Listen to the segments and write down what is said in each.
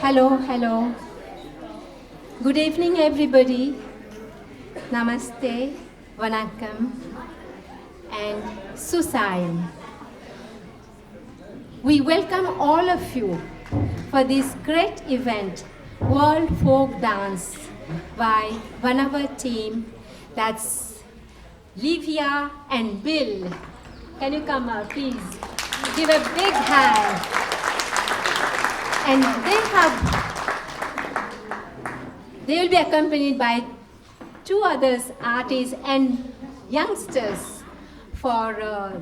Hello, hello. Good evening, everybody. Namaste, Vanakkam, and Susayam. We welcome all of you for this great event, World Folk Dance by Vanavar team. That's Livia and Bill. Can you come up, please? Give a big hand. And they will be accompanied by two others, artists and youngsters for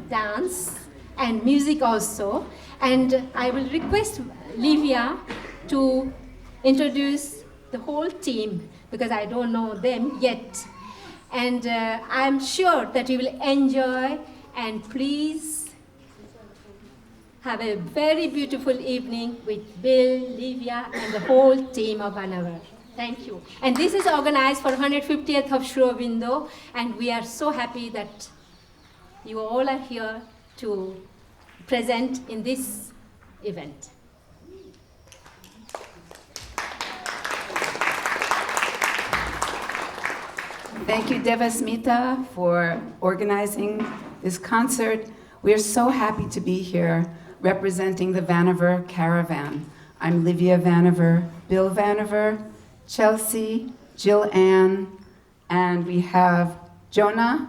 dance and music also. And I will request Livia to introduce the whole team because I don't know them yet. And I'm sure that you will enjoy, and please have a very beautiful evening with Bill, Livia, and the whole team of Vanavar. Thank you. And this is organized for 150th of Aurobindo, and we are so happy that you all are here to present in this event. Thank you, Devasmita, for organizing this concert. We are so happy to be here representing the Vanavar Caravan. I'm Livia Vanavar, Bill Vanavar, Chelsea, Jill Ann, and we have Jonah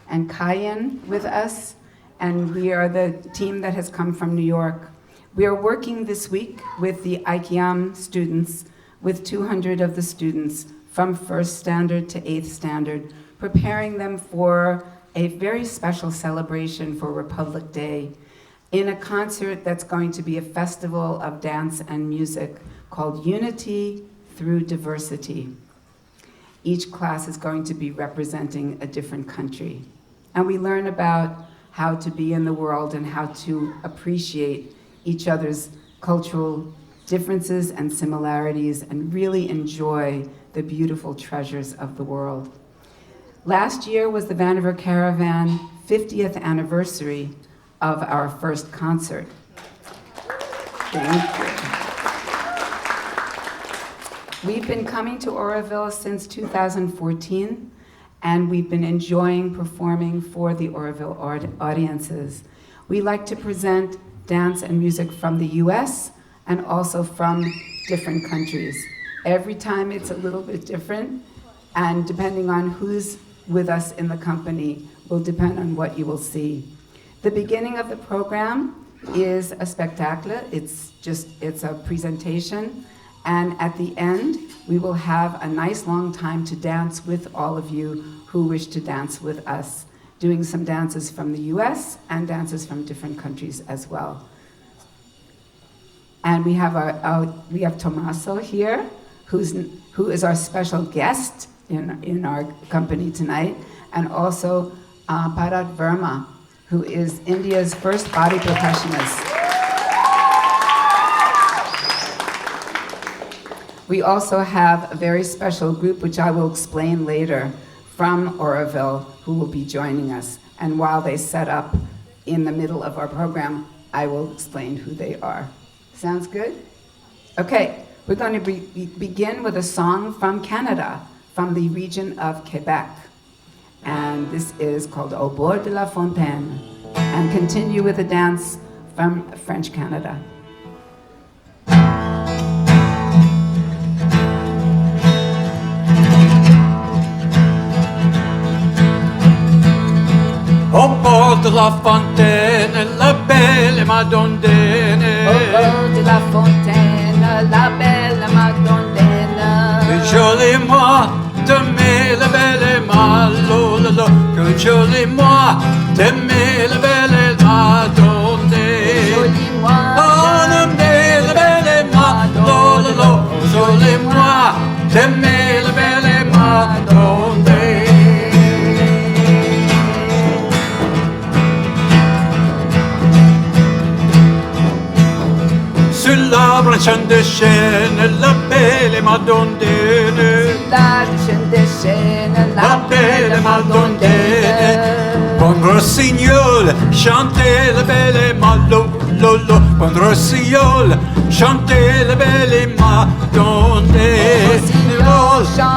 and Kayan with us, and we are the team that has come from New York. We are working this week with the IKIAM students, with 200 of the students from 1st standard to 8th standard, preparing them for a very special celebration for Republic Day in a concert that's going to be a festival of dance and music called Unity Through Diversity. Each class is going to be representing a different country. And we learn about how to be in the world and how to appreciate each other's cultural differences and similarities and really enjoy the beautiful treasures of the world. Last year was the Vanavar Caravan 50th anniversary of our first concert. Thank you. We've been coming to Auroville since 2014, and we've been enjoying performing for the Auroville audiences. We like to present dance and music from the US and also from different countries. Every time it's a little bit different, and depending on who's with us in the company will depend on what you will see. The beginning of the program is a spectacle. It's a presentation, and at the end we will have a nice long time to dance with all of you who wish to dance with us, doing some dances from the US and dances from different countries as well. And we have Tommaso here, who is our special guest in our company tonight, and also Bharat Varma, who is India's first body percussionist. We also have a very special group, which I will explain later, from Auroville, who will be joining us. And while they set up in the middle of our program, I will explain who they are. Sounds good? Okay, we're going to begin with a song from Canada, from the region of Quebec. And this is called Au bord de la fontaine, and continue with a dance from French Canada. Au bord de la fontaine, la belle Madonnine. Au bord de la fontaine, la belle Madonnine. Que joli moi, t'aimer la belle Malolo. Que joli moi, t'aimer la belle Madonnine. Joli moi, t'aimer la belle Malolo. Joli moi, t'aimer la belle Madonnine. Sur l'arbre de chêne, la belle Madonnine. la chaîne de chêne, La belle Madonnine. Bon rossignol, chantez la belle Malolo. Bon rossignol, chantez la belle Madonna.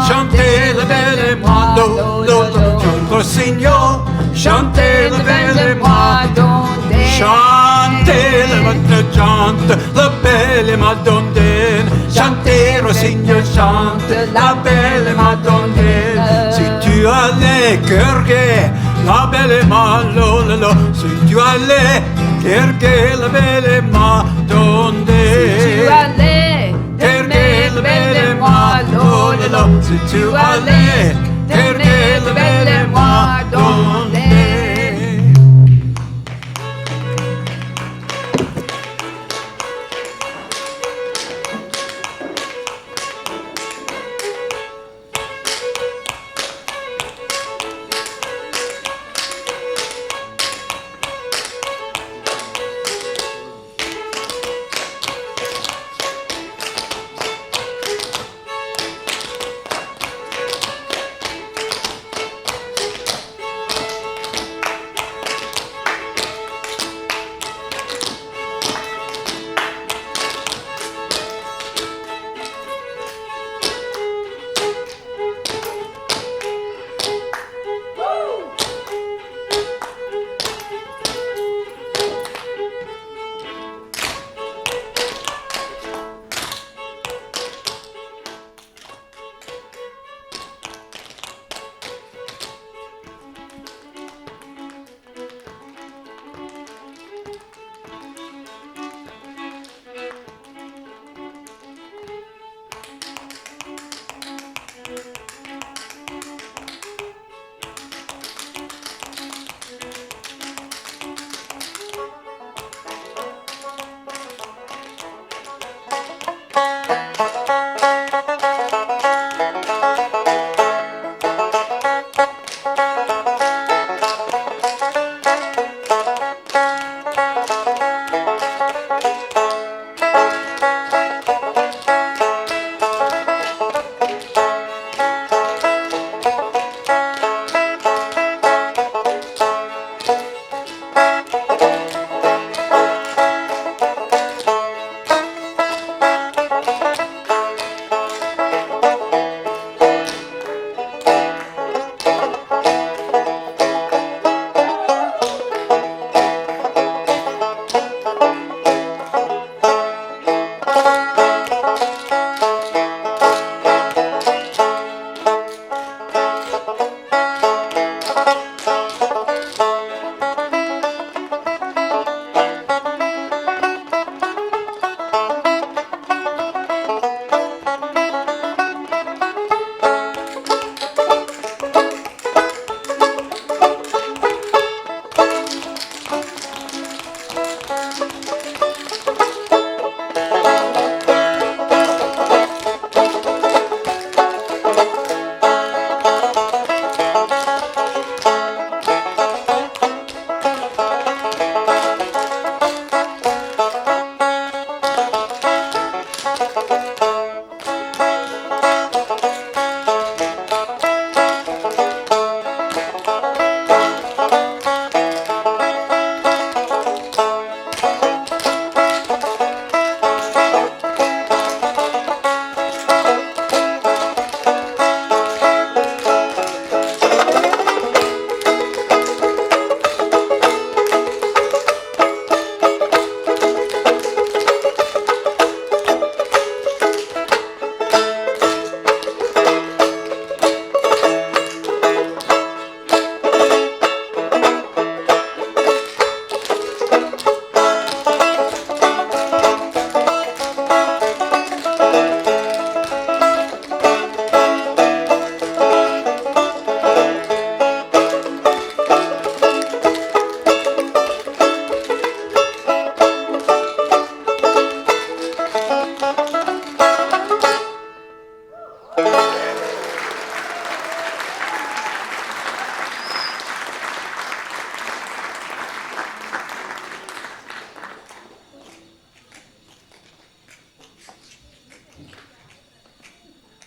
Chantez la belle Madonna. Oh Signor, chantez la belle Madonna. Chantez la belle Madonna. Chantez, oh Signor, chante la belle Madonna. Si tu as les cœurs gais, la belle Madonna. Si tu as les cœurs gais, la belle Madonna. Si tu as les cœurs gais, la belle Madonna. Si tu as les cœurs gais, la belle Madonna.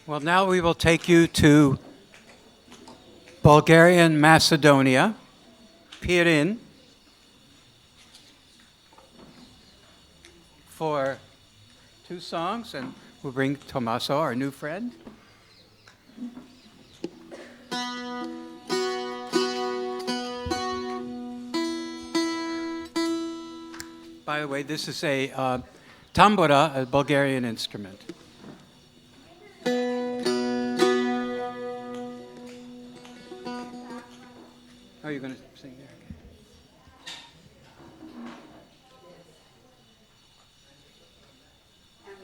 Well, now we will take you to Bulgaria and Macedonia, Pirin, for 2 songs, and we'll bring Tommaso, our new friend. By the way, this is a tambura, a Bulgarian instrument. Oh, you're going to sing there? Okay.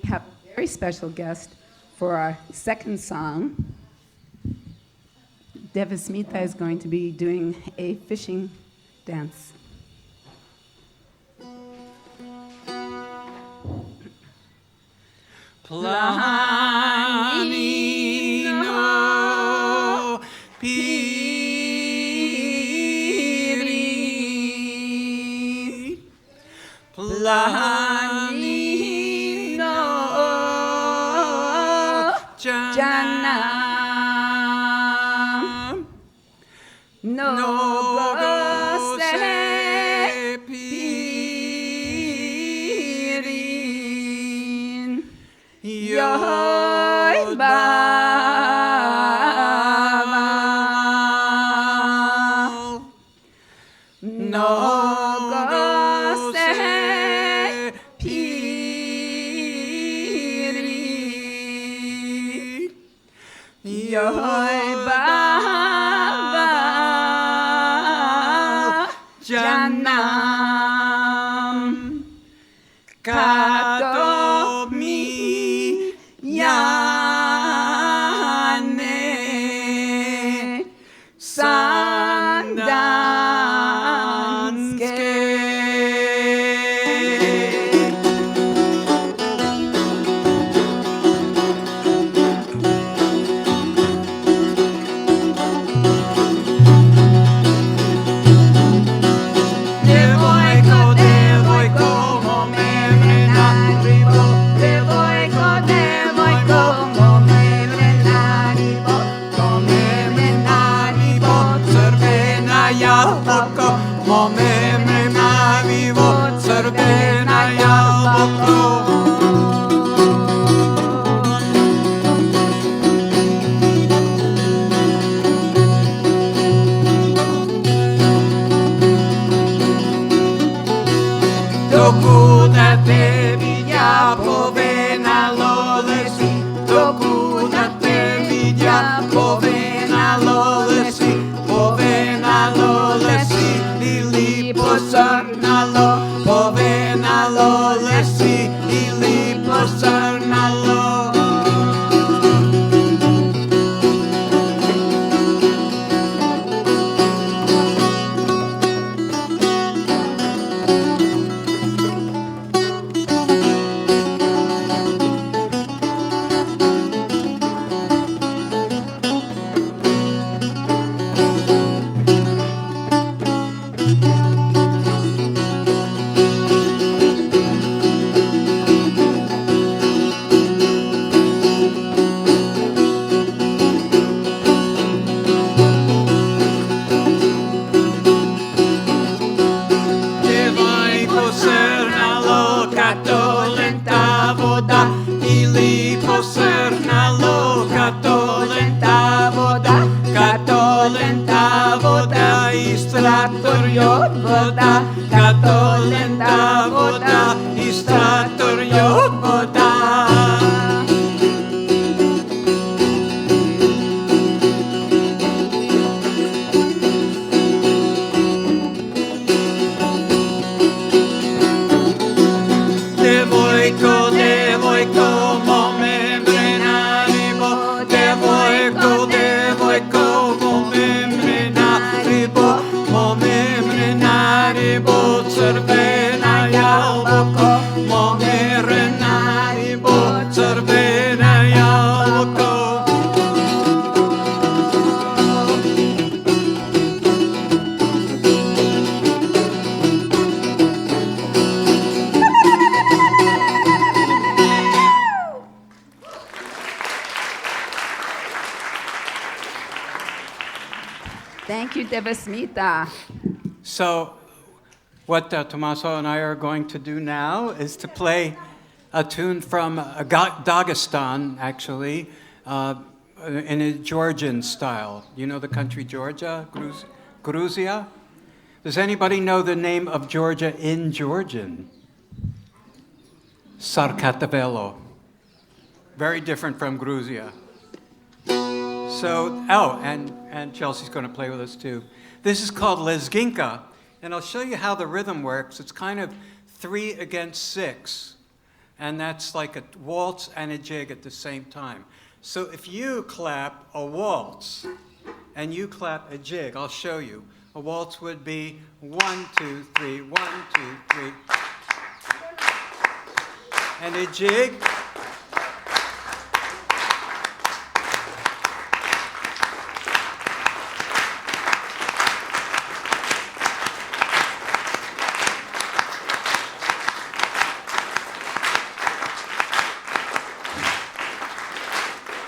We have a very special guest for our second song. Devasmita is going to be doing a fishing dance. Planino piri, planino janam, no gose pirin, yoy baval, no gose pirin, yoy baval, janam, kato mi yane sandanske. Devojko, momeme na ribo, devojko, momeme na ribo, crvena jabuko, momeme na ribo, crvena jabuko. Dokuda te vidja povenalo lesi, dokuda te vidja povenalo lesi, ili posrnalo, povenalo lesi, ili posrnalo. Ili posrnalo, katolenta voda, istrator jod voda, katolenta voda, istrator jod voda. Devojko, momeme na ribo, devojko, momeme na ribo, crvena jabuko, momeme na ribo, crvena jabuko. Thank you, Devasmita. So, what Tommaso and I are going to do now is to play a tune from Dagestan, actually, in a Georgian style. You know the country Georgia? Gruzia? Does anybody know the name of Georgia in Georgian? Sarkatavelo. Very different from Gruzia. So, and Chelsea's going to play with us too. This is called Lezginka, and I'll show you how the rhythm works. It's kind of 3 against 6, and that's like a waltz and a jig at the same time. So if you clap a waltz and you clap a jig, I'll show you. A waltz would be 1, 2, 3, 1, 2, 3. And a jig.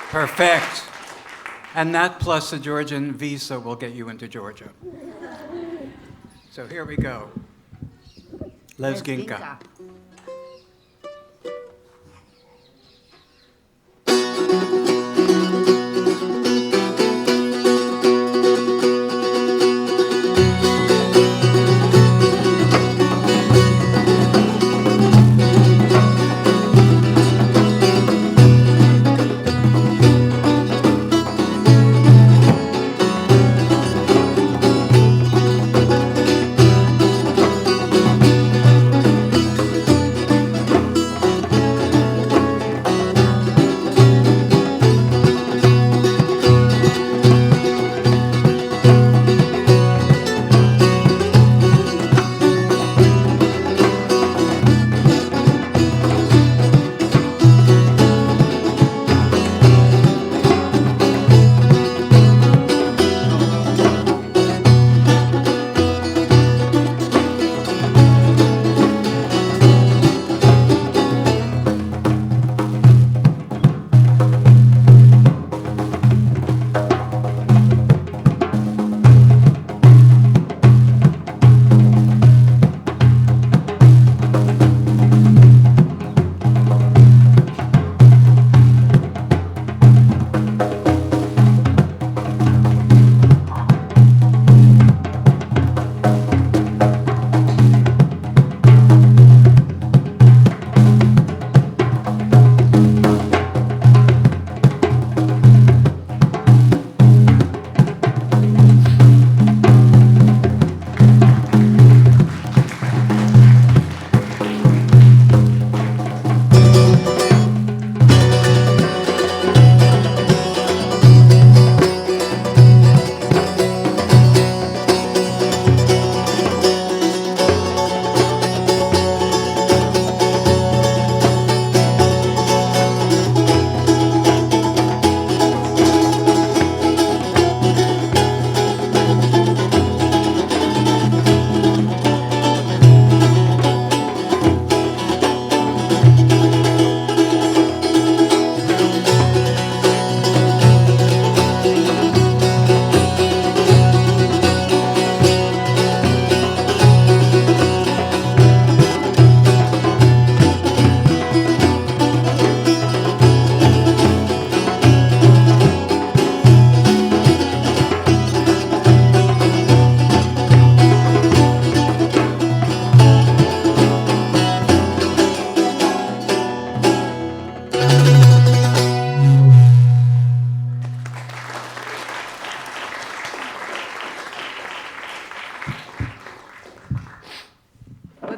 Perfect. And that plus a Georgian visa will get you into Georgia. So here we go. Lezginka.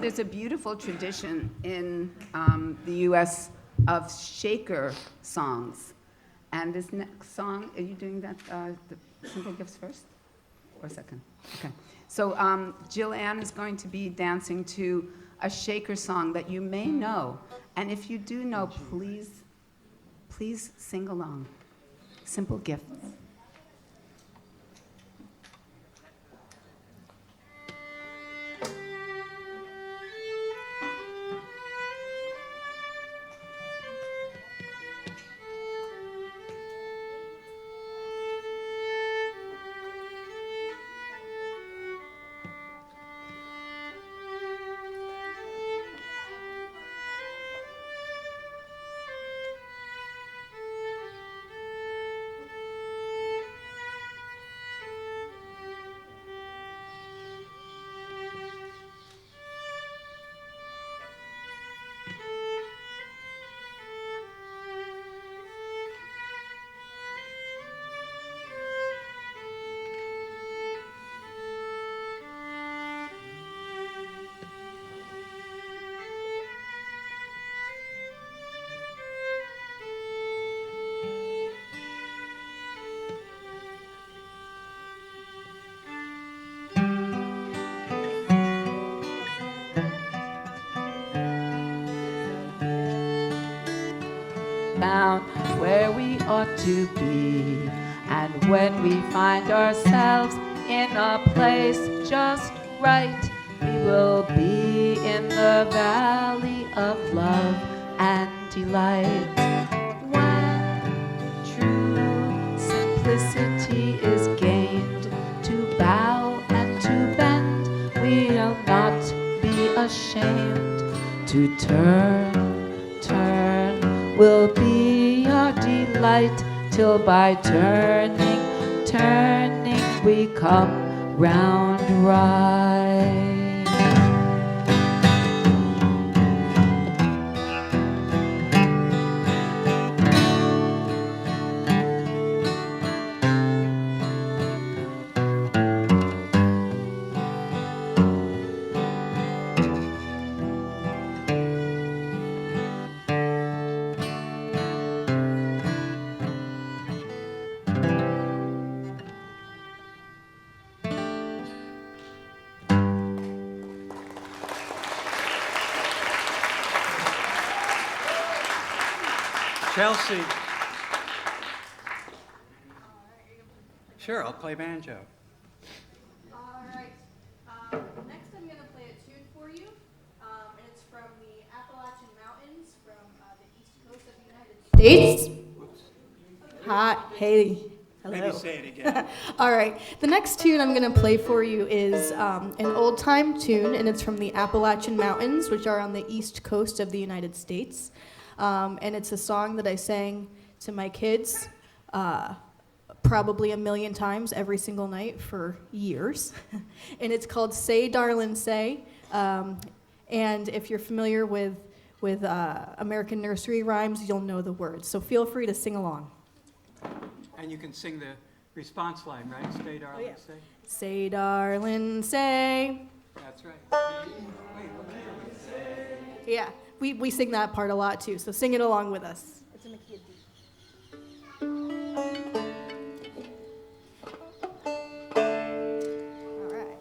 There's a beautiful tradition in the U.S. of shaker songs. And this next song, are you doing that, the Simple Gifts first or second? Okay. So Jill Ann is going to be dancing to a shaker song that you may know. And if you do know, please sing along. Simple Gifts. found where we ought to be. And when we find ourselves in a place just right, we will be in the valley of love and delight. When true simplicity is gained, to bow and to bend, we'll not be ashamed. To turn will be our delight, till by turning we come round right. Chelsea. Sure, I'll play banjo. All right. Next, I'm going to play a tune for you, and it's from the Appalachian Mountains from the east coast of the United States. Hi, hey, hello. Maybe say it again. All right. The next tune I'm going to play for you is an old-time tune, and it's from the Appalachian Mountains, which are on the east coast of the United States. And it's a song that I sang to my kids probably 1,000,000 times every single night for years. And it's called Say, Darlin', Say. And if you're familiar with American nursery rhymes, you'll know the words. So feel free to sing along. And you can sing the response line, right? Stay, darling, yeah. stay. Say, darlin', say. That's right. Yeah, we sing that part a lot too, so sing it along with us. It's in the key of D. All right.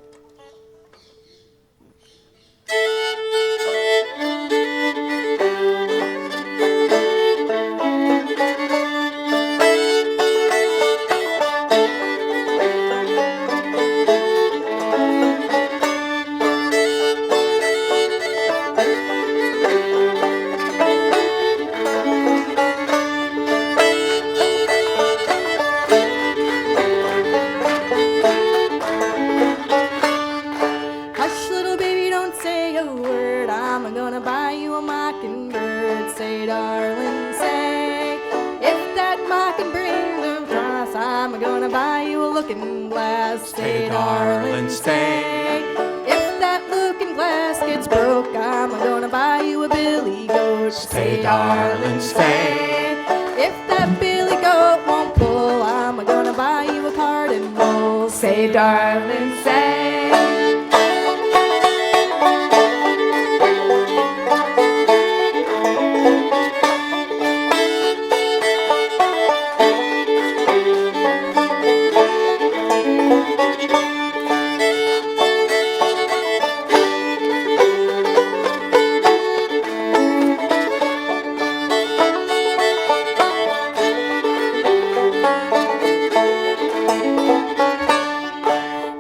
Hush, little baby, don't say a word. I'm gonna buy you a mockingbird. Say, darling, say. If that mockingbird don't cross, I'm gonna buy you a looking glass. Say, darling, stay. If that looking glass gets broke, I'm gonna buy you a billy goat. Say, darling, stay. If that billy goat won't pull, I'm gonna buy you a cardin bowl. Say, darling, say.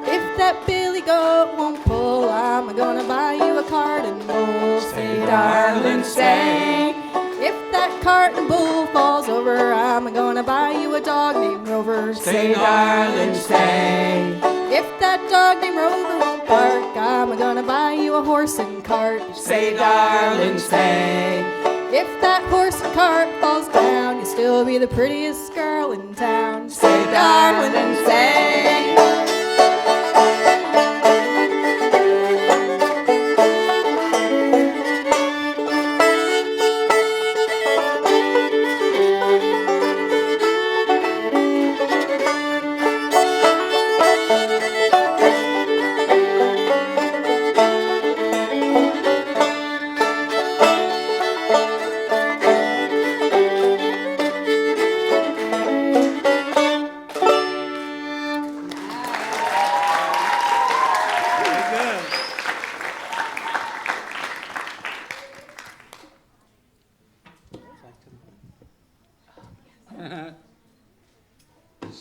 If that billy goat won't pull, I'm gonna buy you a carton bull. Say, darling, say. If that carton bull falls over, I'm gonna buy you a dog named Rover. Say, darling, say. If that dog named Rover won't bark, I'm gonna buy you a horse and cart. Say, darling, say. If that horse and cart falls down, you'll still be the prettiest girl in town. Say, darling, say.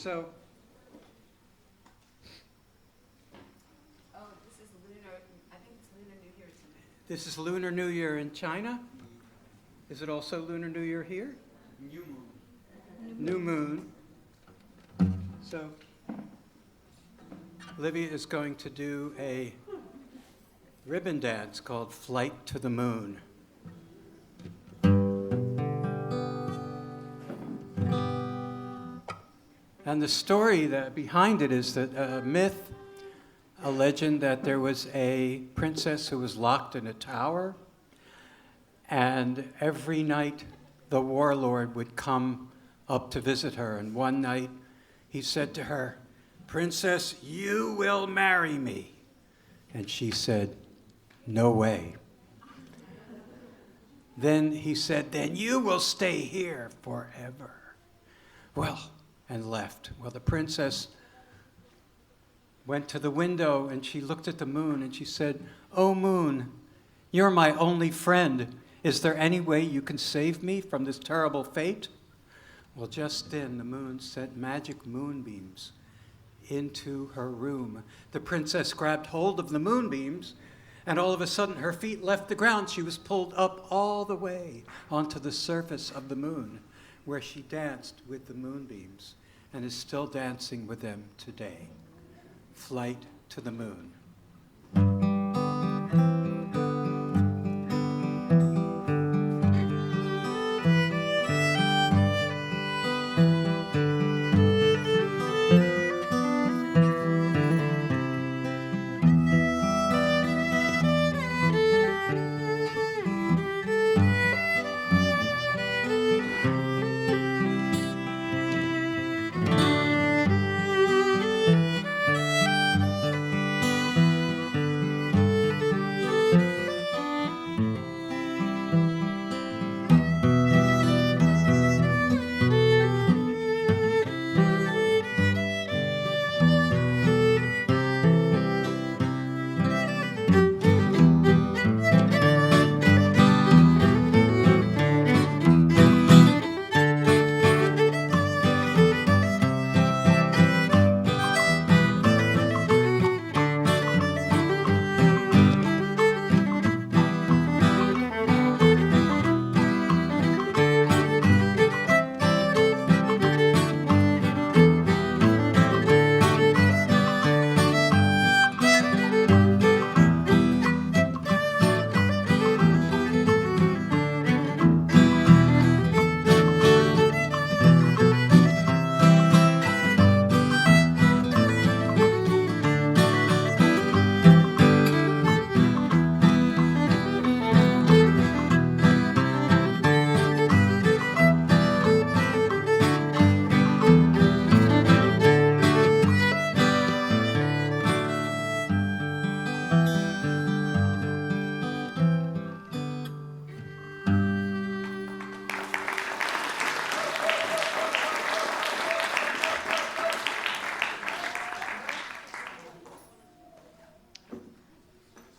So, this is Lunar, I think it's Lunar New Year tonight. this is Lunar New Year in China. Is it also Lunar New Year here? New moon. New moon. So, Livia is going to do a ribbon dance called Flight to the Moon. And the story that behind it is that a myth, a legend that there was a princess who was locked in a tower, and every night the warlord would come up to visit her. And one night he said to her, "Princess, you will marry me." And she said, "No way." Then he said, "Then you will stay here forever." Well, and left. Well, the princess went to the window and she looked at the moon and she said, "Oh, moon, you're my only friend. Is there any way you can save me from this terrible fate?" Well, just then the moon sent magic moonbeams into her room. The princess grabbed hold of the moonbeams, and all of a sudden her feet left the ground. She was pulled up all the way onto the surface of the moon, where she danced with the moonbeams and is still dancing with them today. Flight to the Moon.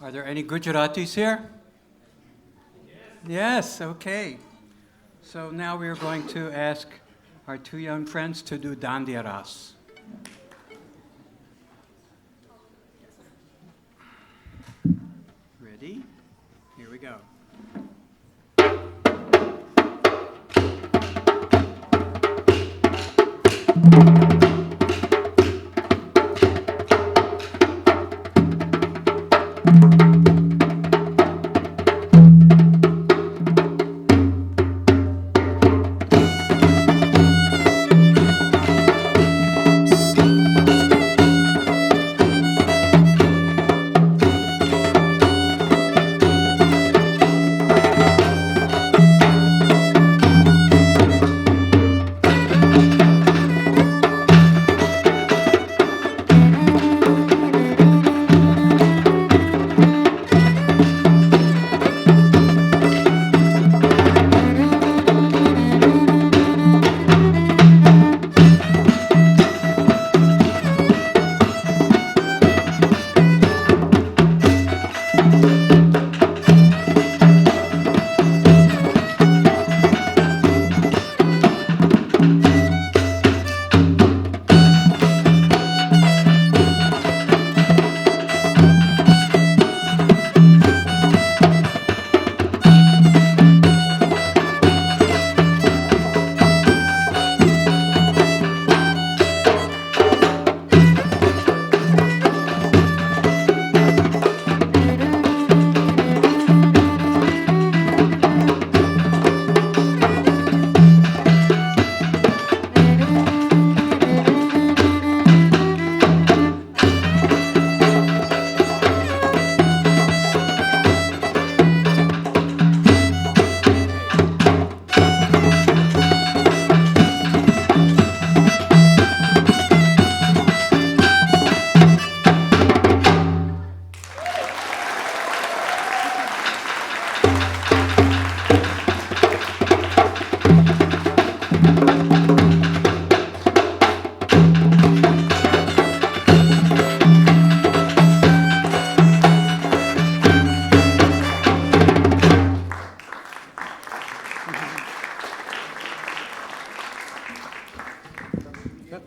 Are there any Gujaratis here? Yes, okay. So now we are going to ask our two young friends to do Dandiya Ras. Ready? Here we go.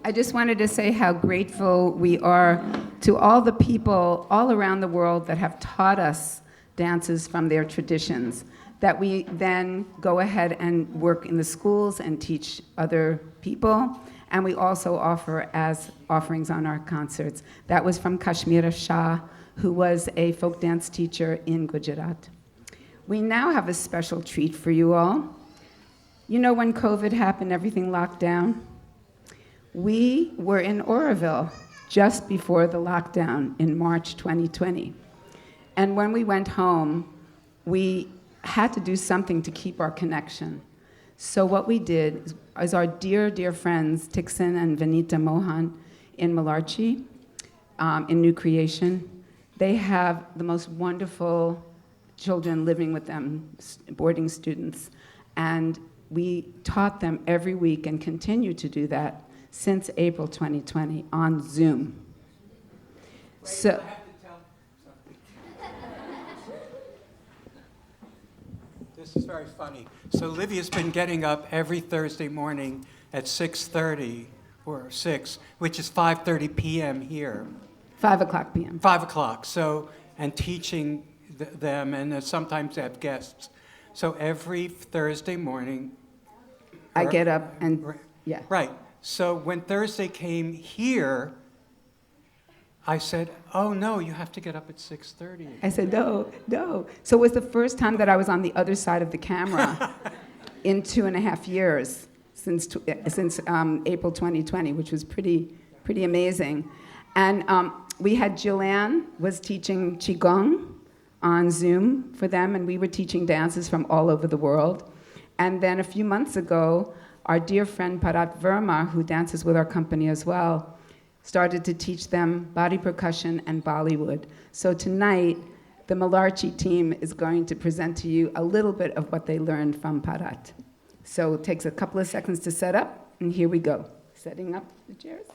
I just wanted to say how grateful we are to all the people all around the world that have taught us dances from their traditions, that we then go ahead and work in the schools and teach other people, and we also offer as offerings on our concerts. That was from Kashmira Shah, who was a folk dance teacher in Gujarat. We now have a special treat for you all. You know when COVID happened, everything locked down? We were in Aurobindo just before the lockdown in March 2020. And when we went home, we had to do something to keep our connection. So what we did is our dear, dear friends, Tixon and Vanita Mohan in Malarkey, in New Creation, they have the most wonderful children living with them, boarding students. And we taught them every week and continue to do that since April 2020 on Zoom. So, I have to tell something. This is very funny. So Livia's been getting up every Thursday morning at 6:30 or 6, which is 5:30 p.m. here. 5 o'clock p.m. 5 o'clock. So, and teaching them, and sometimes they have guests. So every Thursday morning, I get up and, yeah. Right. So when Thursday came here, I said, oh no, you have to get up at 6:30. I said, no. So it was the first time that I was on the other side of the camera in 2.5 years, since April 2020, which was pretty amazing. And we had Jillian was teaching Qigong on Zoom for them, and we were teaching dances from all over the world. And then a few months ago, our dear friend Bharat Varma, who dances with our company as well, started to teach them body percussion and Bollywood. So tonight, the Malarkey team is going to present to you a little bit of what they learned from Bharat. So it takes a couple of seconds to set up, and here we go. Setting up the chairs.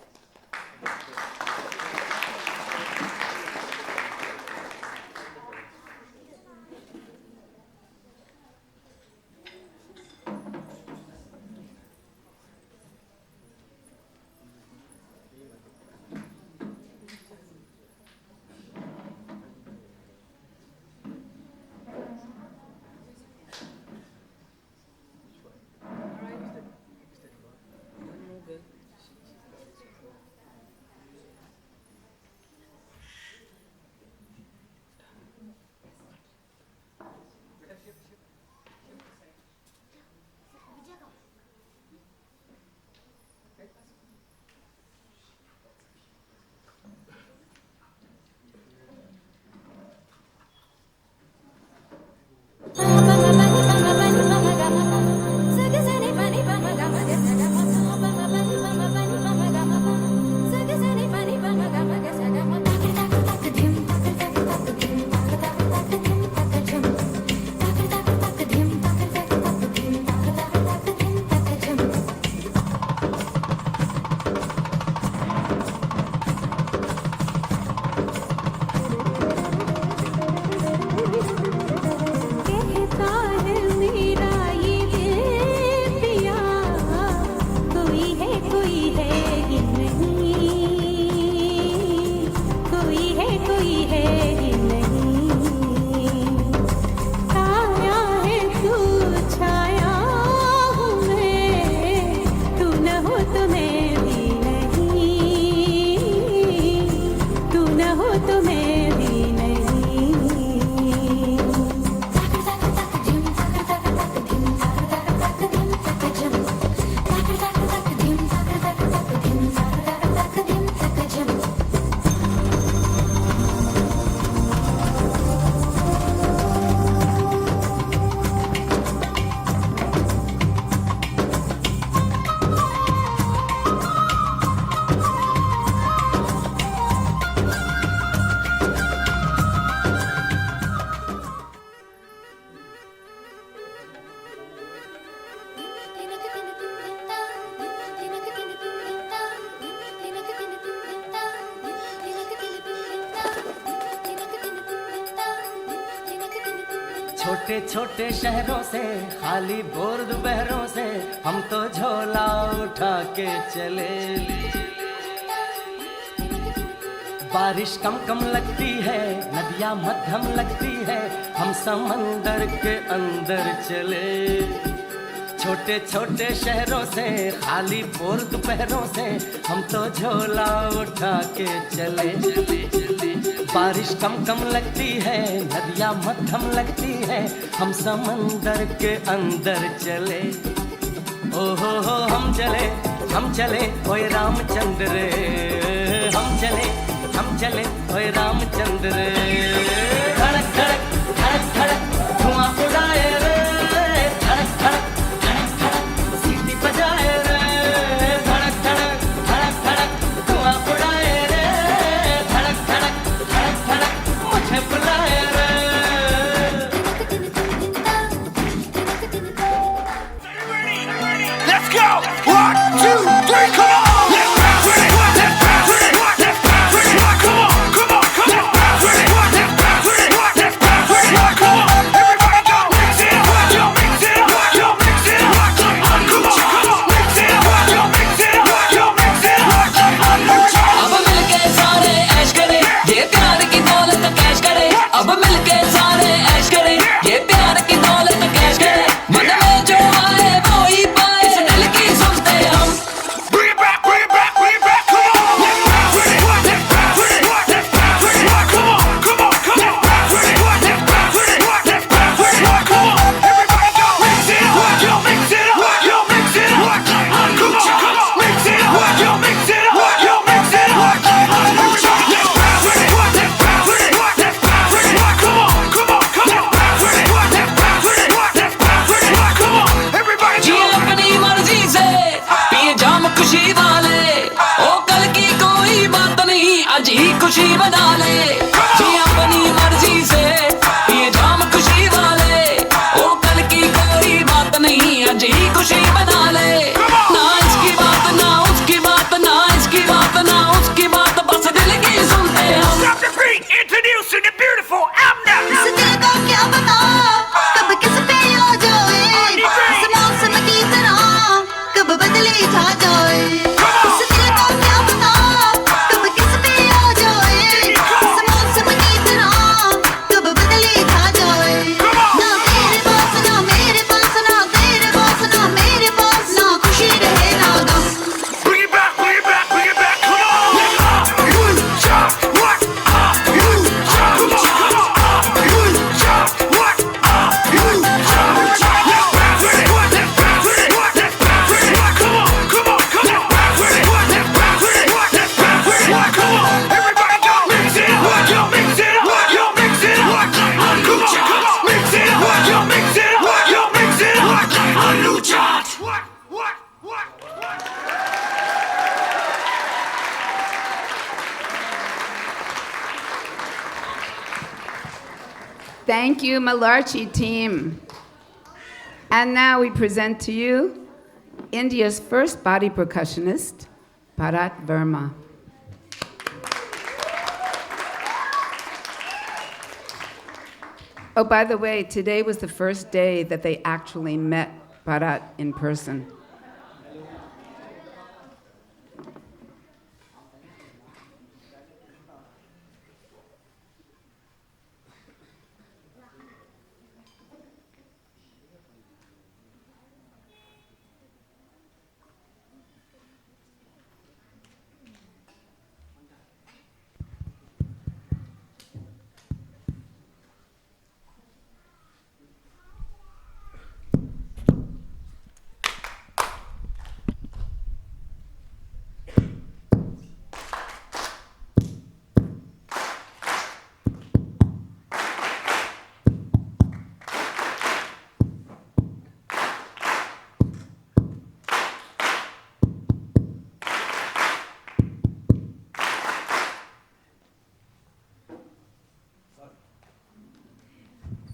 छोटे छोटे शहरों से खाली bore दोपहरों से हम तो झोला उठा के चले। बारिश कम कम लगती है, नदियाँ मध्यम लगती है, हम समंदर के अंदर चले। छोटे छोटे शहरों से खाली बोर दोपहरों से हम तो झोला उठा के चले। बारिश कम कम लगती है, नदियाँ मध्यम लगती है, हम समंदर के अंदर चले। ओ हो हम चले ओए रामचंद्र रे, हम चले ओए रामचंद्र रे। धड़क धड़क धड़क धड़क धुआं उड़ाए रे, धड़क धड़क धड़क धड़क सीटी बजाए रे, धड़क धड़क धड़क धड़क धुआं उड़ाए रे, धड़क धड़क धड़क धड़क मुझे बुलाए रे। Let's go! 1, 2, 3, come on! खुशी बना ले जी अपनी मर्जी से, ये जाम खुशी वाले, ओ कल की कोई बात नहीं, आज ही खुशी बना ले। ना इसकी बात ना उसकी बात, ना इसकी बात ना उसकी बात, बस दिल की सुनते हम। Stop the beat, introducing the beautiful Amna. इस दिल को क्या पता कब किस पे आ जाए, इस मौसम की तरह कब बदले छा जाए। इस दिल को क्या पता कब किस पे आ जाए, इस मौसम की तरह कब बदले छा जाए। ना तेरे पास ना मेरे पास, ना तेरे पास ना मेरे पास, ना खुशी रहे ना गम। Bring it back, bring it back, bring it back, come on! You talk, what? You talk, come on! You talk, what? You talk, let's bounce with it, let's bounce with it, let's bounce with it, come on, come on, come on, bounce with it, let's bounce with it, let's bounce with it, come on, everybody go, mix it up, yo, mix it up, yo, mix it up, come on, mix it up, yo, mix it up, yo, mix it up, a new chart. What? Thank you, Malarchi team. And now we present to you India's first body percussionist, Bharat Varma. Oh, by the way, today was the first day that they actually met Bharat in person.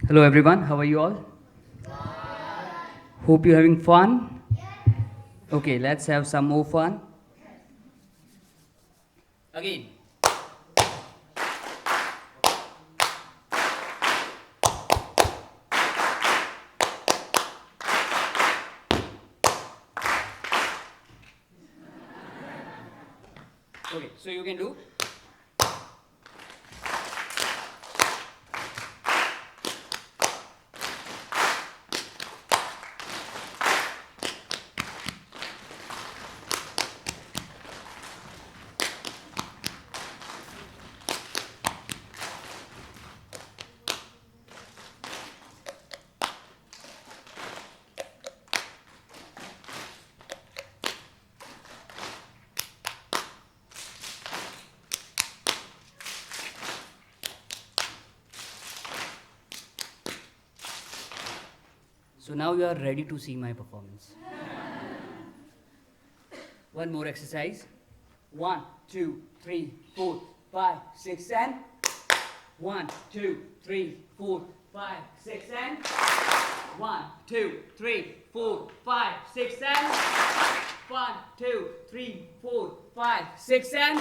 Hello everyone, how are you all? Hope you're having fun. Okay, let's have some more fun. Again. Okay, so you can do. So now you are ready to see my performance. One more exercise. 1, 2, 3, 4, 5, 6, and 1, 2, 3, 4, 5, 6, and 1, 2, 3, 4, 5, 6, and 1, 2, 3, 4, 5, 6, and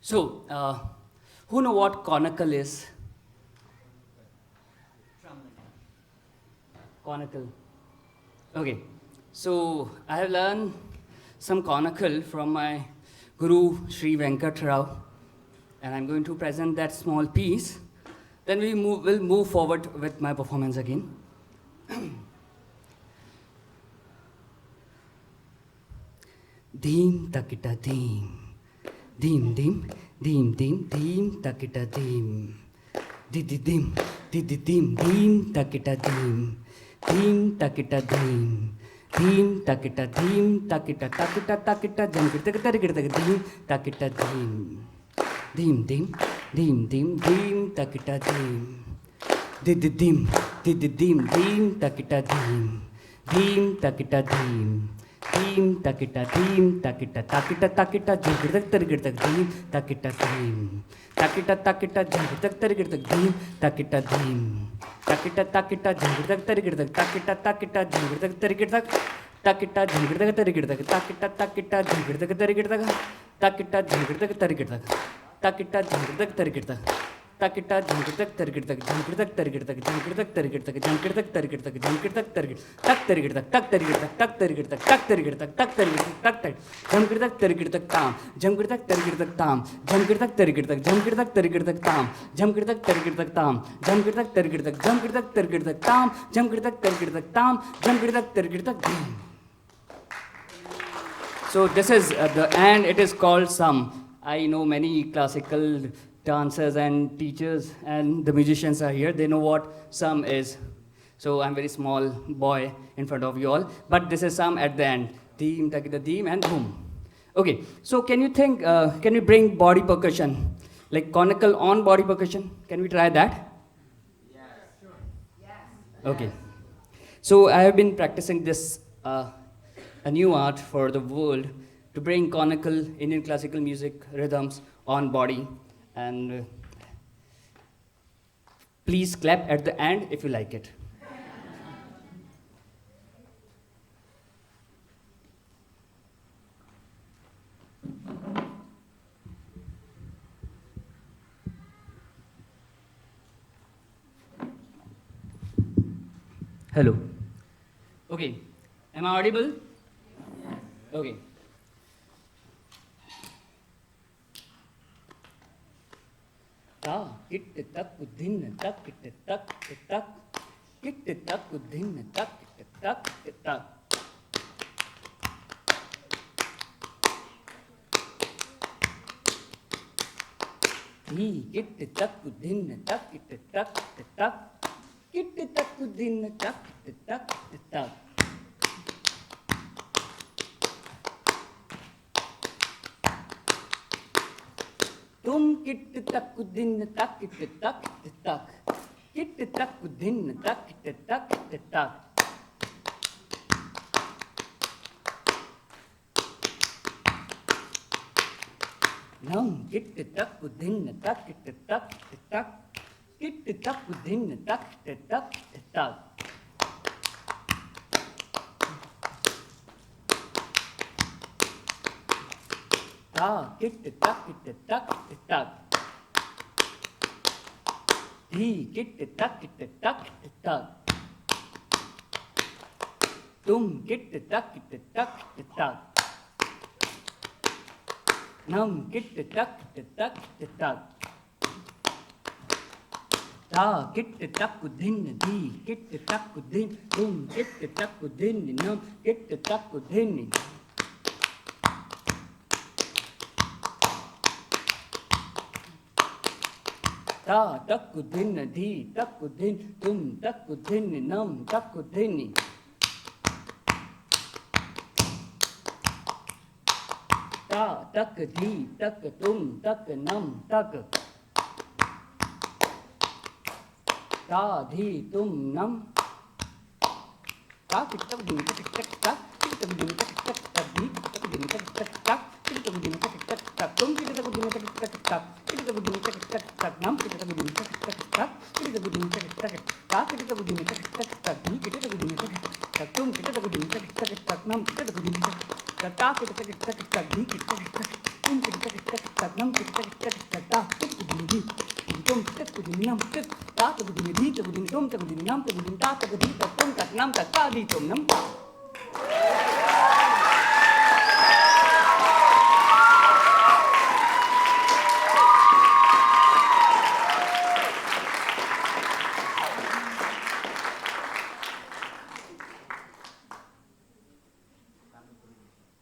so, who know what conical is? Conical. Okay. So, I have learned some conical from my Guru Sri Venkat Rao, and I'm going to present that small piece. Then we'll move forward with my performance again. Deem takita deem. Dim dim dim dim dim takita dim didi dim dim takita dim takita dim takita dim takita jam takita dim takita dim dim takita dim didi dim takita dim takita dim takita jam takita dim takita jam dim takita dim takita jam takita So this is and it is called sum. I know many classical dancers and teachers and the musicians are here. They know what sum is. So I'm very small boy in front of you all. But this is sum at the end. Deem, takita, deem, and boom. Okay, so can you bring body percussion? Like conical on body percussion? Can we try that? Yes, sure. Yes. Okay. So I have been practicing this a new art for the world to bring conical Indian classical music rhythms on body. And please clap at the end if you like it. Hello. Okay. Am I audible? Okay. Ta kit tak udin tak kit tak kit tak udin tak kit tak. Ti kit tak udin tak kit tak kit tak udin tak kit tak. Tum kit tak udin tak kit tak. kit tak din tak kit tak kit tak. Nam kit tak din tak kit tak kit tak. Kit tak din tak kit tak kit tak. Ta kit tak kit tak kit tak. Di kit tak kit tak kit tak. Tum kit tak kit tak kit tak. Nam kit tak kit tak kit tak. Ta kit tak din di kit tak din tum kit tak din nam kit tak din. Ta tak din di tak din tum tak din nam tak din. Ta tak di tak tum tak nam tak. Ta di tum nam. Ta kit tak din tak tak tak kit tak din tak tak tak di tak din tak tak tak kit tak din tak tak tak tum kit tak din tak tak tak kit tak din tak tak tak nam kit tak din tak tak tak kit tak din tak tak tak kit tak din tak tak tak di kit tak din tak tak tum kit tak din tak tak tak nam kit tak din tak ta kit tak tak tak di kit tak tak tum kit tak tak tak nam kit tak tak tak ta kit din di tum kit din nam kit ta kit din di kit din tum kit din nam kit din ta kit di ta tum kit nam ta ta di tum nam.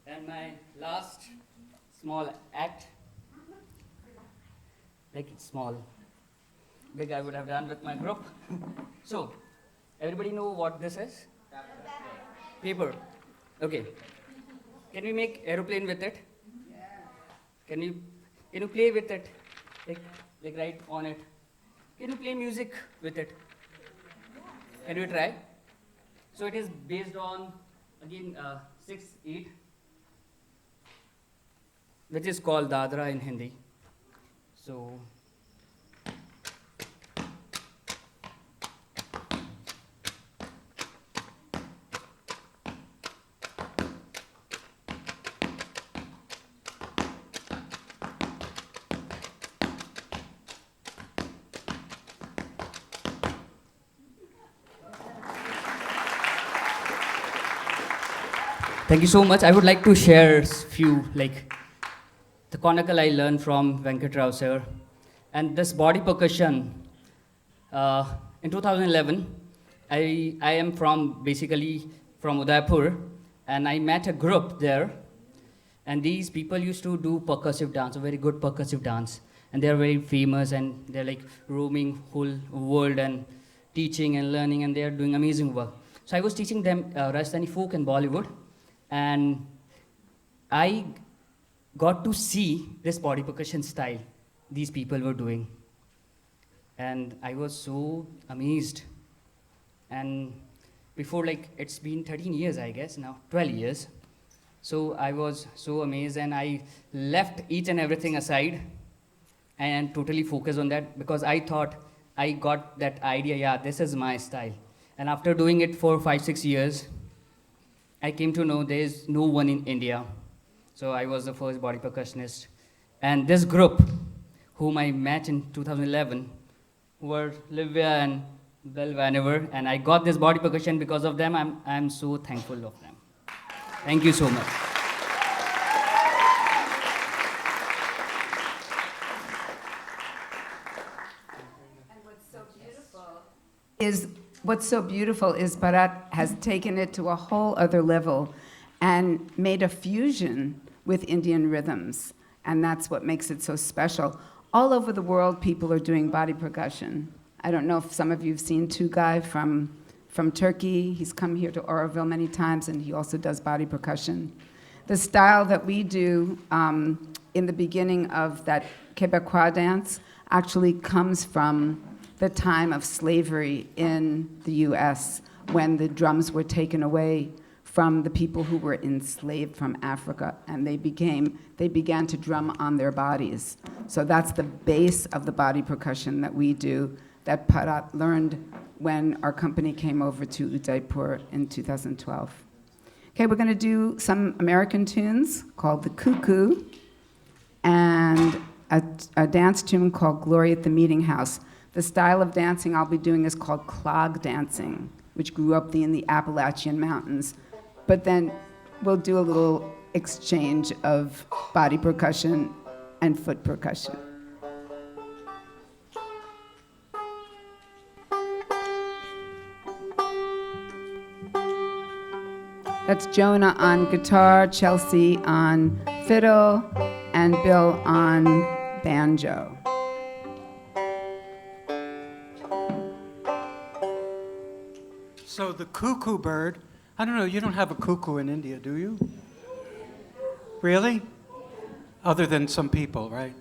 And my last small act, like it's small, big I would have done with my group. So, everybody know what this is? Paper. Okay. Can we make aeroplane with it? Can you play with it? Like write on it. Can you play music with it? Can we try? So it is based on, again, 6/8, which is called Dadra in Hindi. So, thank you so much. I would like to share few, like, the conical I learned from Venkat Rao sir. And this body percussion, in 2011, I am basically from Udaipur, and I met a group there, and these people used to do percussive dance, a very good percussive dance. And they're very famous, and they're like roaming whole world and teaching and learning, and they're doing amazing work. So I was teaching them Rajasthani folk and Bollywood, and I got to see this body percussion style these people were doing. And I was so amazed. And before, like, it's been 13 years, I guess, now 12 years. So I was so amazed, and I left each and everything aside and totally focused on that, because I thought I got that idea, yeah, this is my style. And after doing it for 5-6 years, I came to know there is no one in India. So I was the first body percussionist. And this group, whom I met in 2011, were Livia and Bill Vanavar, and I got this body percussion because of them. I'm so thankful of them. Thank you so much. What's so beautiful is Bharat has taken it to a whole other level and made a fusion with Indian rhythms, and that's what makes it so special. All over the world, people are doing body percussion. I don't know if some of you have seen Tugay from Turkey. He's come here to Aurobindo many times, and he also does body percussion. The style that we do in the beginning of that Quebecois dance actually comes from the time of slavery in the US, when the drums were taken away from the people who were enslaved from Africa, and they began to drum on their bodies. So that's the base of the body percussion that we do, that Bharat learned when our company came over to Udaipur in 2012. Okay, we're gonna do some American tunes called the Cuckoo, and a dance tune called Glory at the Meeting House. The style of dancing I'll be doing is called clog dancing, which grew up in the Appalachian Mountains. But then we'll do a little exchange of body percussion and foot percussion. That's Jonah on guitar, Chelsea on fiddle, and Bill on banjo. So the cuckoo bird, I don't know, you don't have a cuckoo in India, do you? Really? Other than some people, right?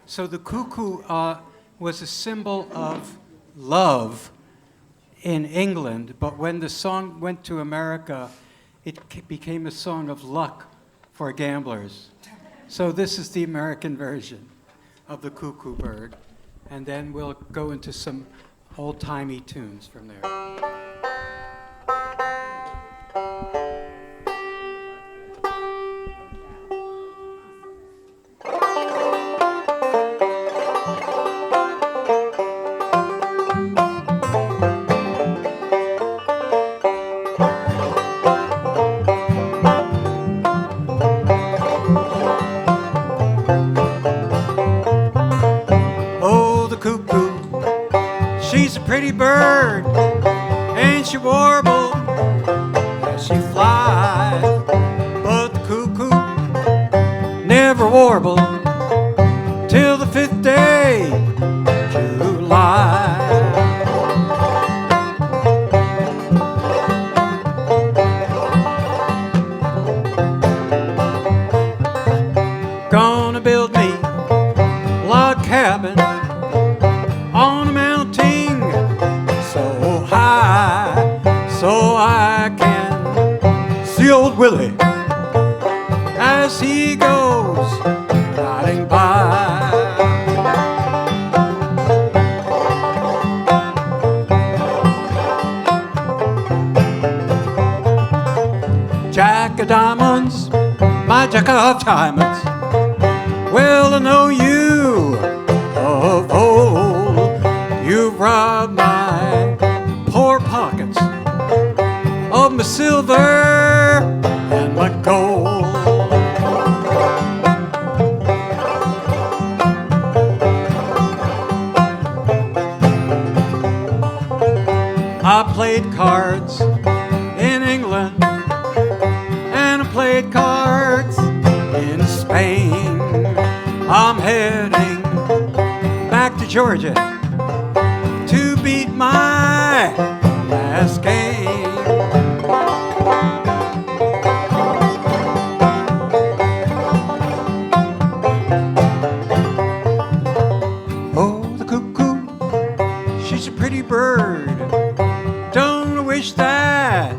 So the cuckoo was a symbol of love in England, but when the song went to America, it became a song of luck for gamblers. So this is the American version of the cuckoo bird, and then we'll go into some old-timey tunes from there. Pretty bird, and she warbles as she flies, but the cuckoo never warbled till the 5th day, July. Gonna build me a log cabin on a mountain so high, so I can see old Willie as he goes riding by. Jack of diamonds, my jack of diamonds, well I know you of old. You've robbed my poor pockets of my silver and my gold. I played cards in England, and I played cards in Spain. I'm heading back to Georgia to beat my last game. Oh, the cuckoo, she's a pretty bird. Don't wish that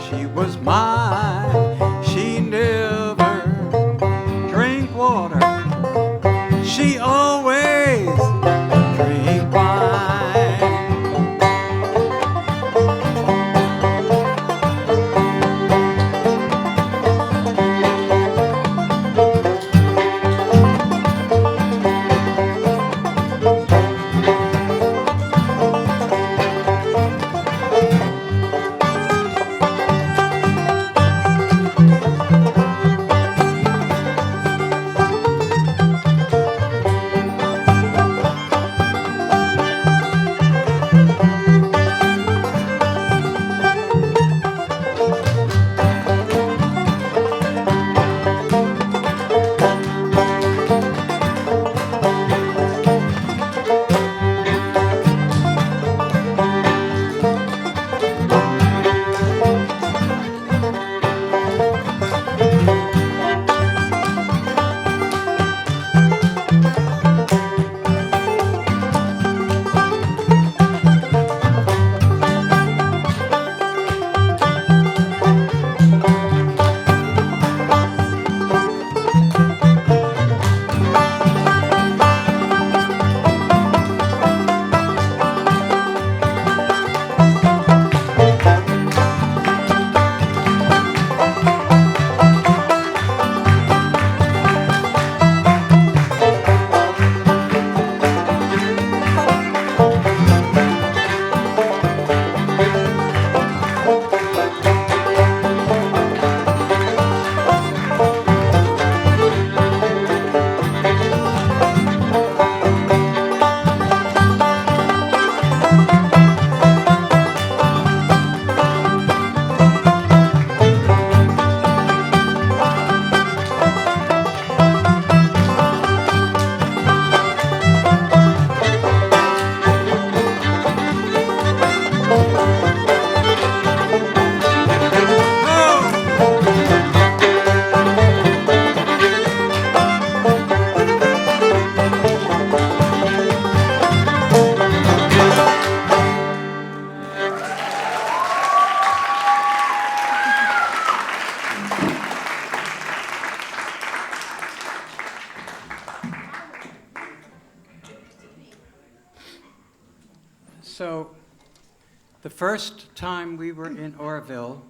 she was mine. She never drank water. She always drank wine. The first time we were in Oroville,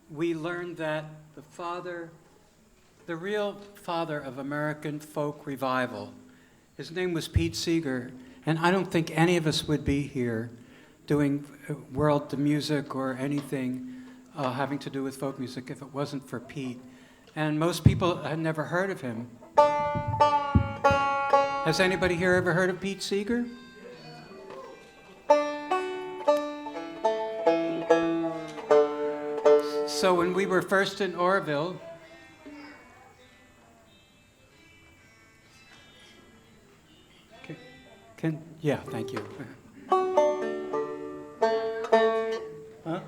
we learned that the real father of American folk revival, his name was Pete Seeger, and I don't think any of us would be here doing world music or anything having to do with folk music if it wasn't for Pete. And most people had never heard of him. Has anybody here ever heard of Pete Seeger? So when we were first in Oroville, yeah, thank you. Huh?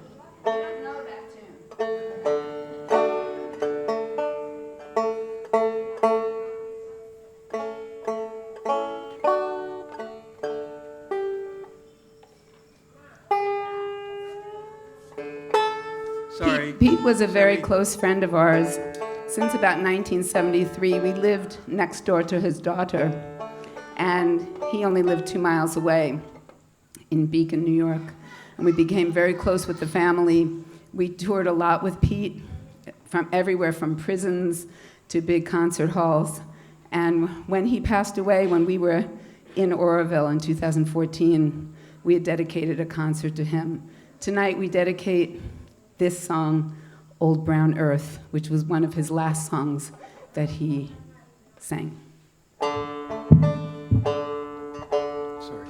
Sorry. Pete was a very close friend of ours. Since about 1973, we lived next door to his daughter, and he only lived 2 miles away in Beacon, New York. And we became very close with the family. We toured a lot with Pete, from everywhere from prisons to big concert halls. And when he passed away, when we were in Oroville in 2014, we had dedicated a concert to him. Tonight we dedicate this song, Old Brown Earth, which was one of his last songs that he sang. Sorry.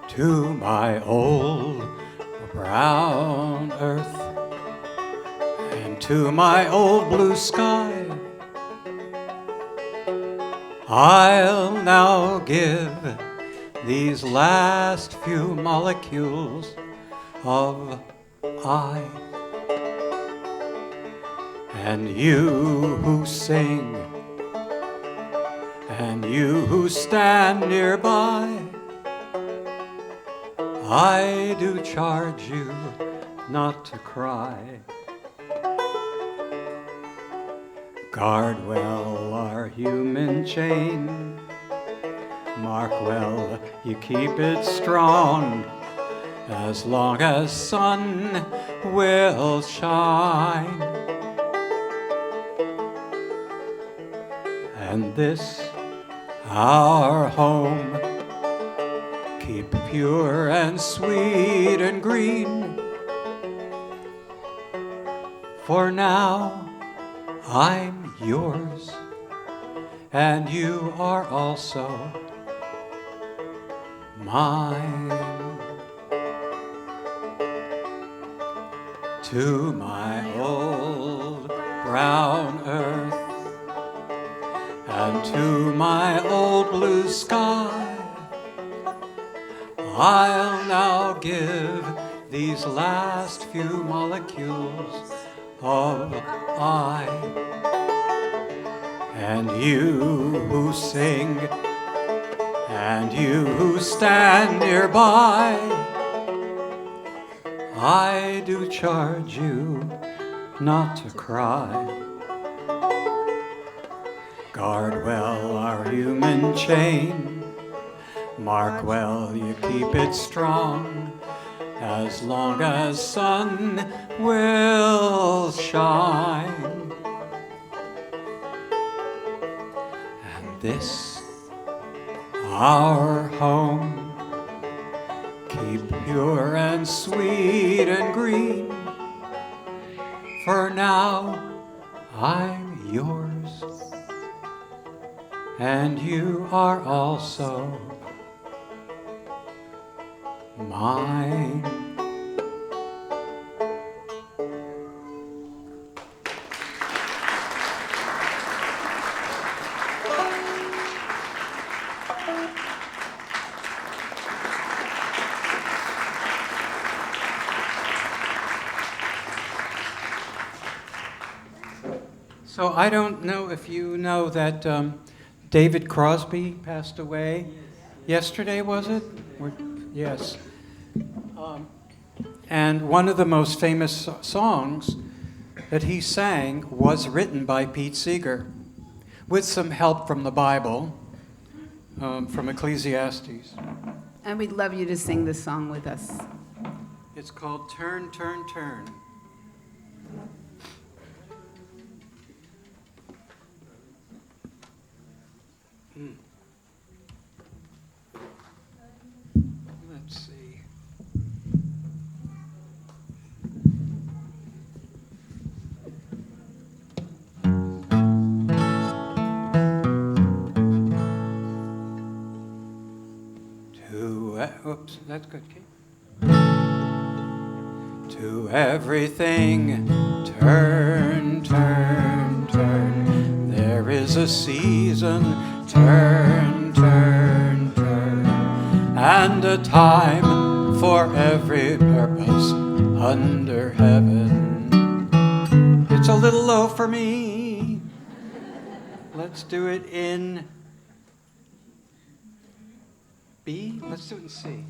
To my old brown earth and to my old blue sky, I'll now give these last few molecules of I. And you who sing, and you who stand nearby, I do charge you not to cry. Guard well our human chain, mark well you keep it strong, as long as sun will shine. And this our home, keep pure and sweet and green, for now I'm yours, and you are also mine. To my old brown earth and to my old blue sky, I'll now give these last few molecules of I. And you who sing, and you who stand nearby, I do charge you not to cry. Guard well our human chain, mark well you keep it strong, as long as sun will shine. And this our home, keep pure and sweet and green, for now I'm yours, and you are also mine. So I don't know if you know that David Crosby passed away yesterday, was it? Yes. And one of the most famous songs that he sang was written by Pete Seeger, with some help from the Bible, from Ecclesiastes. And we'd love you to sing this song with us. It's called Turn, Turn, Turn. Let's see. Oops, that's good, Kate. To everything, turn, turn, turn. There is a season, turn, turn, turn. And a time for every purpose under heaven. It's a little low for me. Let's do it in B? Let's do it in C.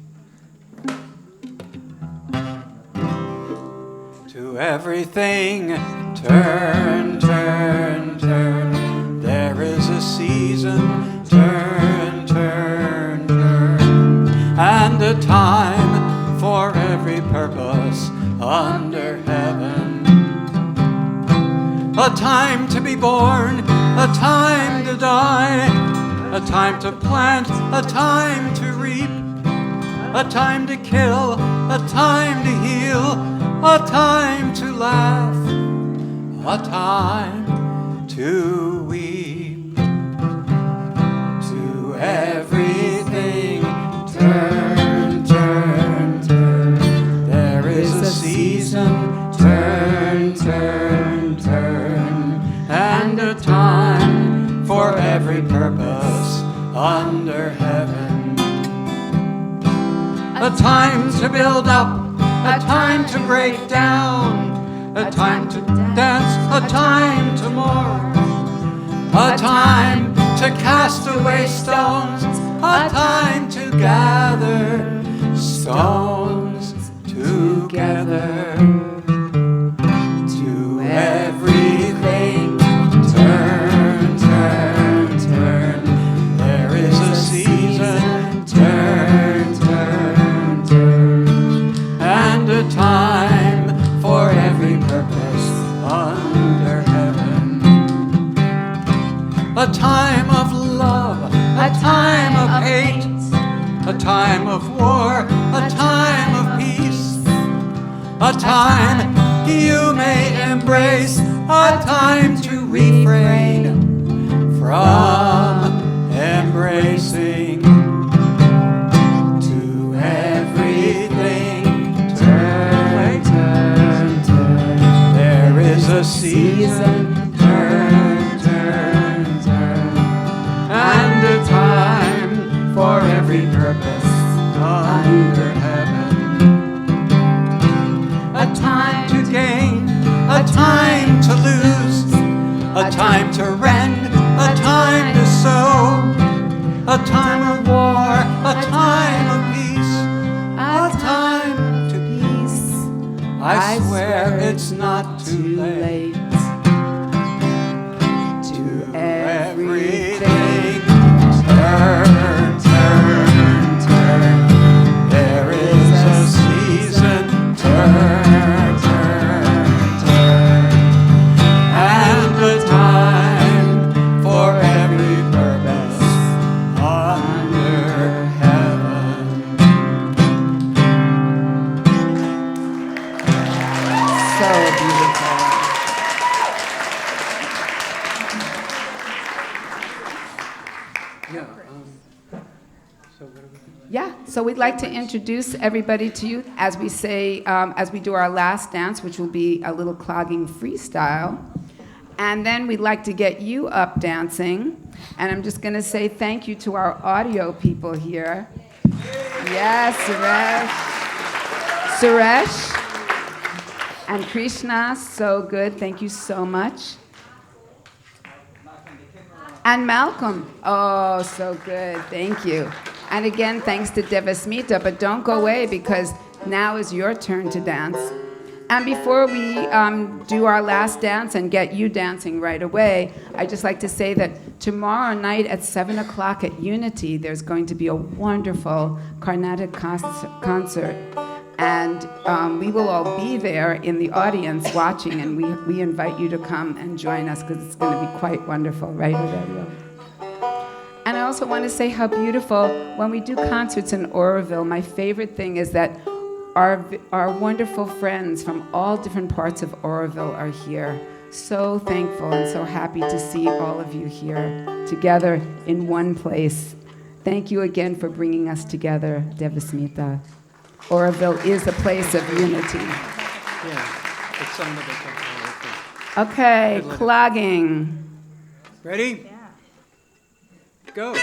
To everything, turn, turn, turn. There is a season, turn, turn, turn. And a time for every purpose under heaven. A time to be born, a time to die, a time to plant, a time to reap, a time to kill, a time to heal, a time to laugh, a time to weep. To everything, turn, turn, turn. There is a season, turn, turn, turn. And a time for every purpose under heaven. A time to build up, a time to break down, a time to dance, a time to mourn, a time to cast away stones, a time to gather stones together. To everything, turn, turn, turn. There is a season, turn, turn, turn. And a time for every purpose under heaven. A time of love, a time of hate, a time of war, a time of peace, a time you may embrace, a time to refrain from embracing. To everything, turn, turn, turn. There is a season, turn, turn, turn. And a time for every purpose under heaven. A time to gain, a time to lose, a time to rend, a time to sow, a time of war, a time of peace, a time to peace. I swear it's not too late. To everything, turn, turn, turn. There is a season, turn, turn, turn. And a time for every purpose under heaven. So beautiful. Yeah, so we'd like to introduce everybody to you as we say, as we do our last dance, which will be a little clogging freestyle. And then we'd like to get you up dancing. And I'm just going to say thank you to our audio people here. Yes, Suresh and Krishna, so good. Thank you so much. And Malcolm, oh, so good. Thank you. And again, thanks to Devasmita, but don't go away because Now is your turn to dance. And before we do our last dance and get you dancing right away, I'd just like to say that tomorrow night at 7 o'clock at Unity, there's going to be a wonderful Carnatic concert. And we will all be there in the audience watching, and we invite you to come and join us because it's going to be quite wonderful, right, Aurelio? And I also want to say how beautiful, when we do concerts in Auroville, my favorite thing is that our wonderful friends from all different parts of Auroville are here. So thankful and so happy to see all of you here together in one place. Thank you again for bringing us together, Devasmita. Auroville is a place of unity. Yeah, it's some of it. Okay, clogging. Ready? Yeah. Go.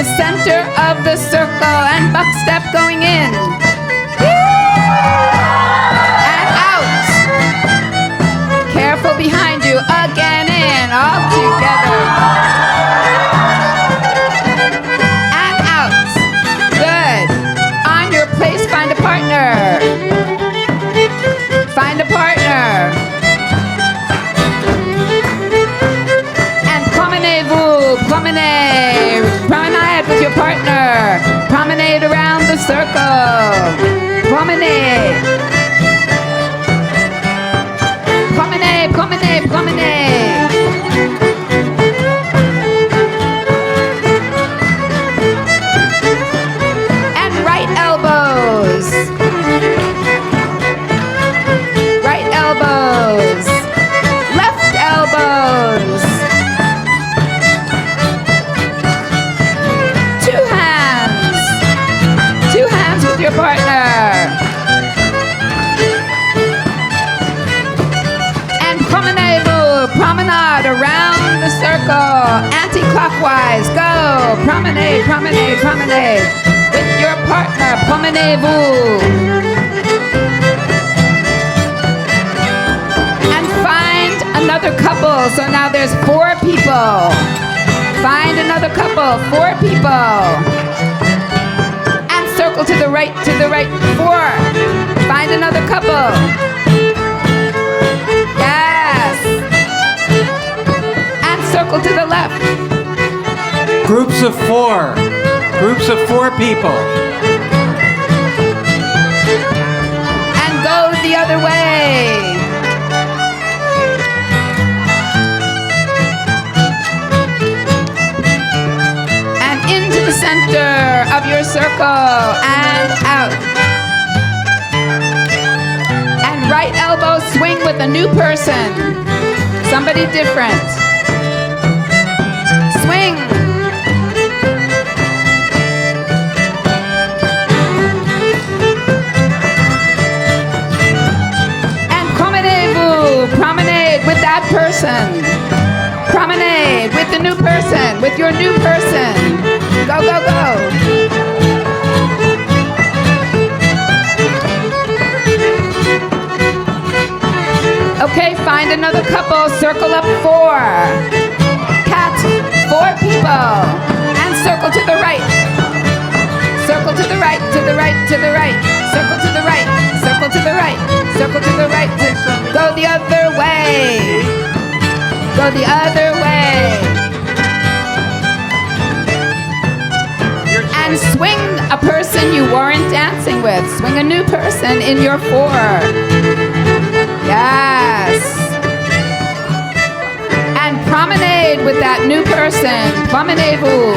the center of the circle and buck step going in. And out. Careful behind you. Again in. All together. And out. Good. On your place, find a partner. Find a partner. And promenez-vous. Promenez. Promenade with your partner. Promenade around the circle. Promenade. Promenade, promenade, promenade. And right elbows. Right elbows. Left elbows. Two hands. Two hands with your partner. And promenade around the circle, anti-clockwise, go, promenade, promenade, promenade, with your partner, promenez-vous. And find another couple, so now there's 4 people. Find another couple, 4 people. And circle to the right, 4. Find another couple. Circle to the left. Groups of 4. Groups of 4 people. And go the other way. And into the center of your circle and out. And right elbow swing with a new person. Somebody different. Swing. And promenez-vous. Promenade with that person. Promenade with the new person, with your new person. Go, go, go. Okay, find another couple. Circle up 4. 4 people. And circle to the right. Circle to the right, to the right, to the right. Circle to the right. Circle to the right. Circle to the right. Go the other way. Go the other way. And swing a person you weren't dancing with. Swing a new person in your 4. Yes. And promenade with that new person. Promenez-vous.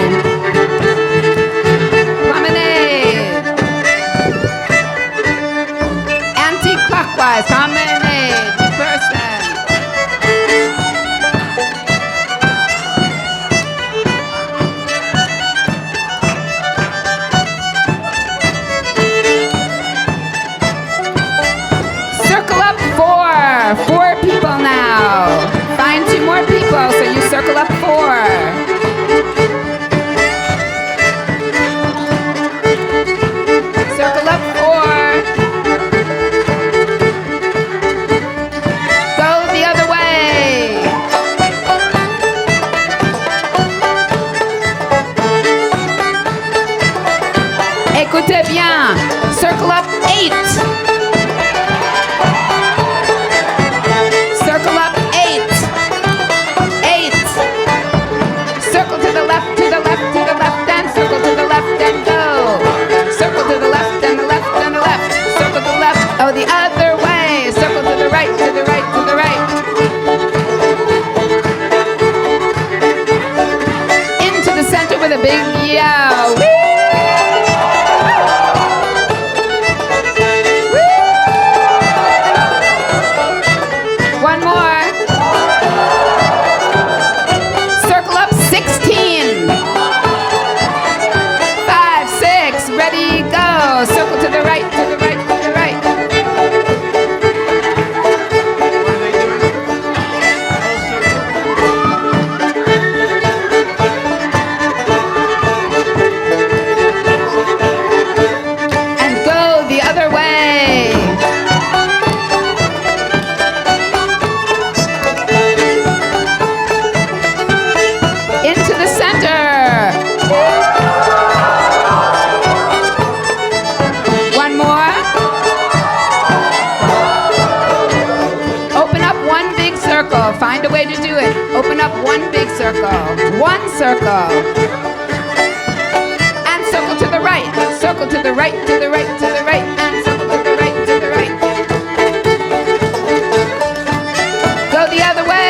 Promenade. Anti-clockwise. Promenade. New person. Circle up 4. 4 people now. Find 2 more people, so you circle up 4. Circle up 4. Go the other way. Écoutez bien. Circle up 8. Circle up 8. 8. Circle to the left, to the left, to the left, and circle to the left and go. Circle to the left and the left and the left. Circle to the left. Oh, the other way. Circle to the right, to the right, to the right. Into the center with a big yell. Woo! Woo! way to do it. Open up one big circle. One circle. And circle to the right. Circle to the right, to the right, to the right. And circle to the right, to the right. Go the other way.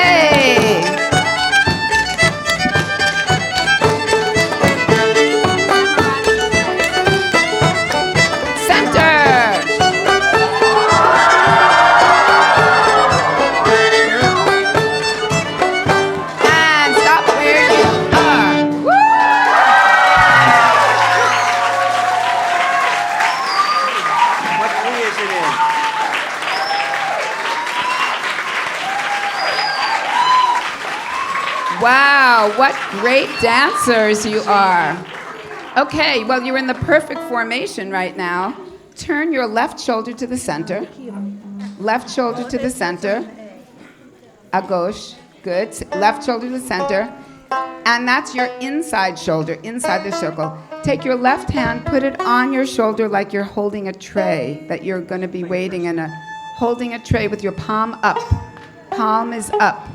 Wow, what great dancers you are. Okay, well, you're in the perfect formation right now. Turn your left shoulder to the center. Left shoulder to the center. A gauche. Good. Left shoulder to the center. And that's your inside shoulder, inside the circle. Take your left hand, put it on your shoulder like you're holding a tray, that you're going to be waiting in holding a tray with your palm up. Palm is up.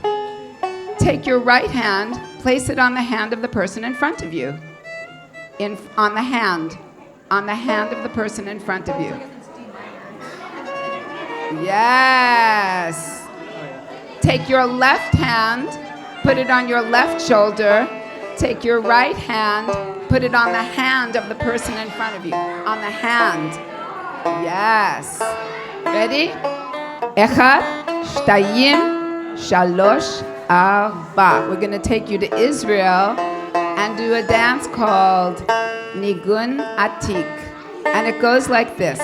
Take your right hand, place it on the hand of the person in front of you. On the hand of the person in front of you. Yes. Take your left hand, put it on your left shoulder. Take your right hand, put it on the hand of the person in front of you. On the hand. Yes. Ready? Echad, shtayim, shalosh, Arba. We're going to take you to Israel and do a dance called Nigun Atik. And it goes like this.